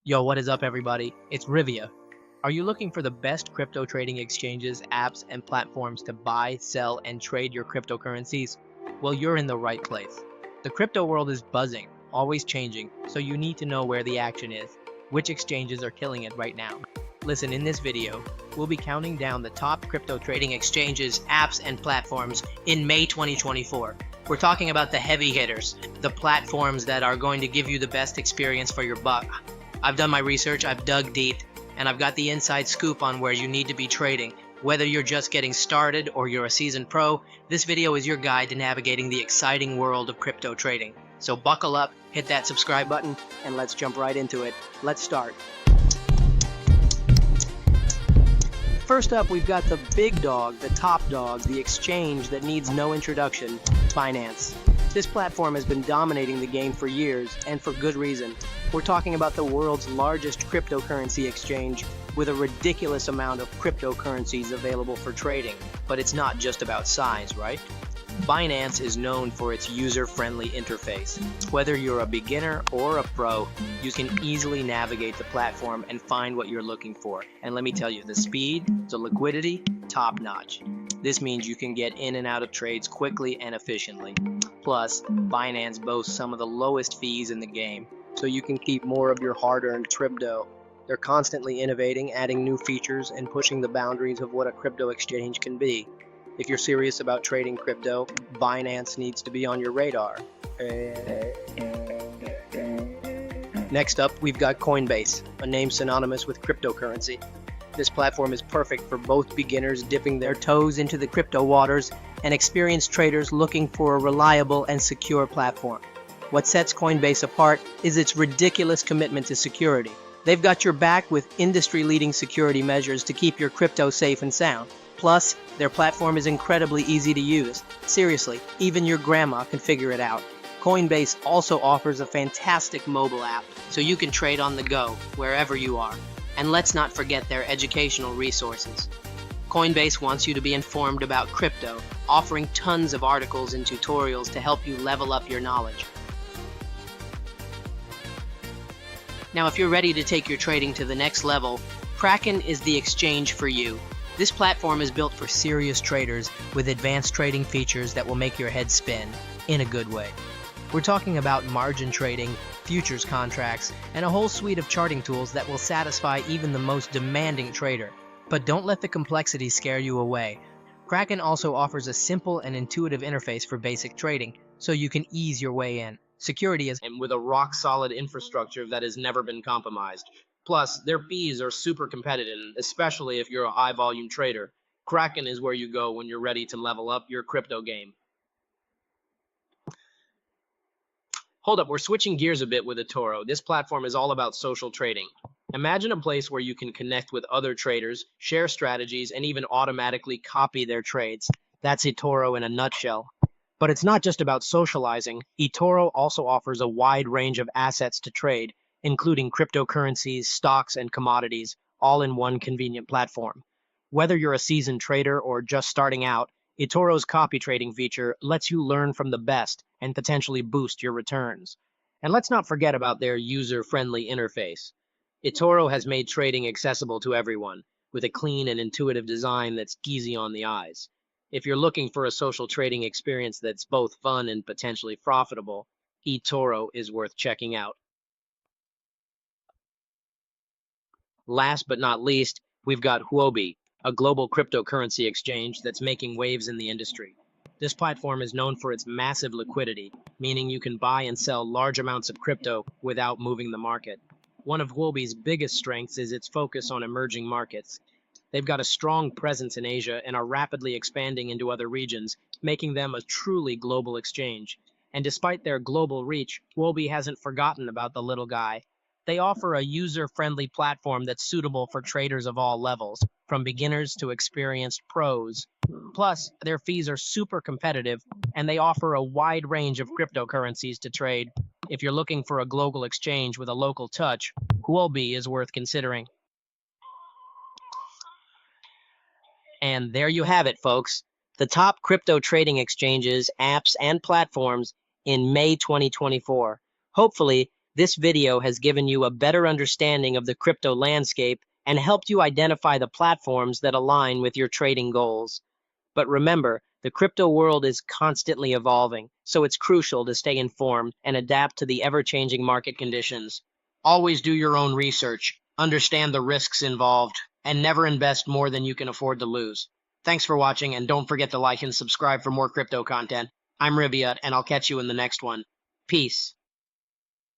Yo, what is up, everybody? It's Rivia. Are you looking for the best crypto trading exchanges, apps, and platforms to buy, sell, and trade your cryptocurrencies? Well, you're in the right place. The crypto world is buzzing, always changing, so you need to know where the action is. Which exchanges are killing it right now? Listen, in this video, we'll be counting down the top crypto trading exchanges, apps, and platforms in May 2024. We're talking about the heavy hitters, the platforms that are going to give you the best experience for your buck. I've done my research, I've dug deep, and I've got the inside scoop on where you need to be trading. Whether you're just getting started or you're a seasoned pro, this video is your guide to navigating the exciting world of crypto trading. So buckle up, hit that subscribe button, and let's jump right into it. Let's start. First up, we've got the big dog, the top dog, the exchange that needs no introduction, Binance. This platform has been dominating the game for years, and for good reason. We're talking about the world's largest cryptocurrency exchange with a ridiculous amount of cryptocurrencies available for trading. But it's not just about size, right? Binance is known for its user-friendly interface. Whether you're a beginner or a pro, you can easily navigate the platform and find what you're looking for. And let me tell you, the speed, the liquidity, top-notch. This means you can get in and out of trades quickly and efficiently. Plus, Binance boasts some of the lowest fees in the game, so you can keep more of your hard-earned crypto. They're constantly innovating, adding new features, and pushing the boundaries of what a crypto exchange can be. If you're serious about trading crypto, Binance needs to be on your radar. Next up, we've got Coinbase, a name synonymous with cryptocurrency. This platform is perfect for both beginners dipping their toes into the crypto waters and experienced traders looking for a reliable and secure platform. What sets Coinbase apart is its ridiculous commitment to security. They've got your back with industry-leading security measures to keep your crypto safe and sound. Plus, their platform is incredibly easy to use. Seriously, even your grandma can figure it out. Coinbase also offers a fantastic mobile app, so you can trade on the go, wherever you are. And let's not forget their educational resources. Coinbase wants you to be informed about crypto, offering tons of articles and tutorials to help you level up your knowledge. Now, if you're ready to take your trading to the next level, Kraken is the exchange for you. This platform is built for serious traders with advanced trading features that will make your head spin, in a good way. We're talking about margin trading, futures contracts, and a whole suite of charting tools that will satisfy even the most demanding trader. But don't let the complexity scare you away. Kraken also offers a simple and intuitive interface for basic trading, so you can ease your way in. Security is with a rock-solid infrastructure that has never been compromised. Plus, their fees are super competitive, especially if you're a high-volume trader. Kraken is where you go when you're ready to level up your crypto game. Hold up, we're switching gears a bit with eToro. This platform is all about social trading. Imagine a place where you can connect with other traders, share strategies, and even automatically copy their trades. That's eToro in a nutshell. But it's not just about socializing. eToro also offers a wide range of assets to trade, including cryptocurrencies, stocks, and commodities, all in one convenient platform. Whether you're a seasoned trader or just starting out, eToro's copy trading feature lets you learn from the best and potentially boost your returns. And let's not forget about their user-friendly interface. eToro has made trading accessible to everyone, with a clean and intuitive design that's easy on the eyes. If you're looking for a social trading experience that's both fun and potentially profitable, eToro is worth checking out. Last but not least, we've got Huobi, a global cryptocurrency exchange that's making waves in the industry. This platform is known for its massive liquidity, meaning you can buy and sell large amounts of crypto without moving the market. One of Huobi's biggest strengths is its focus on emerging markets. They've got a strong presence in Asia and are rapidly expanding into other regions, making them a truly global exchange. And despite their global reach, Huobi hasn't forgotten about the little guy. They offer a user-friendly platform that's suitable for traders of all levels, from beginners to experienced pros. Plus, their fees are super competitive, and they offer a wide range of cryptocurrencies to trade. If you're looking for a global exchange with a local touch, Huobi is worth considering. And there you have it, folks. The top crypto trading exchanges, apps, and platforms in May 2024. Hopefully, this video has given you a better understanding of the crypto landscape and helped you identify the platforms that align with your trading goals. But remember, the crypto world is constantly evolving, so it's crucial to stay informed and adapt to the ever-changing market conditions. Always do your own research, understand the risks involved, and never invest more than you can afford to lose. Thanks for watching, and don't forget to like and subscribe for more crypto content. I'm Riviat, and I'll catch you in the next one. Peace.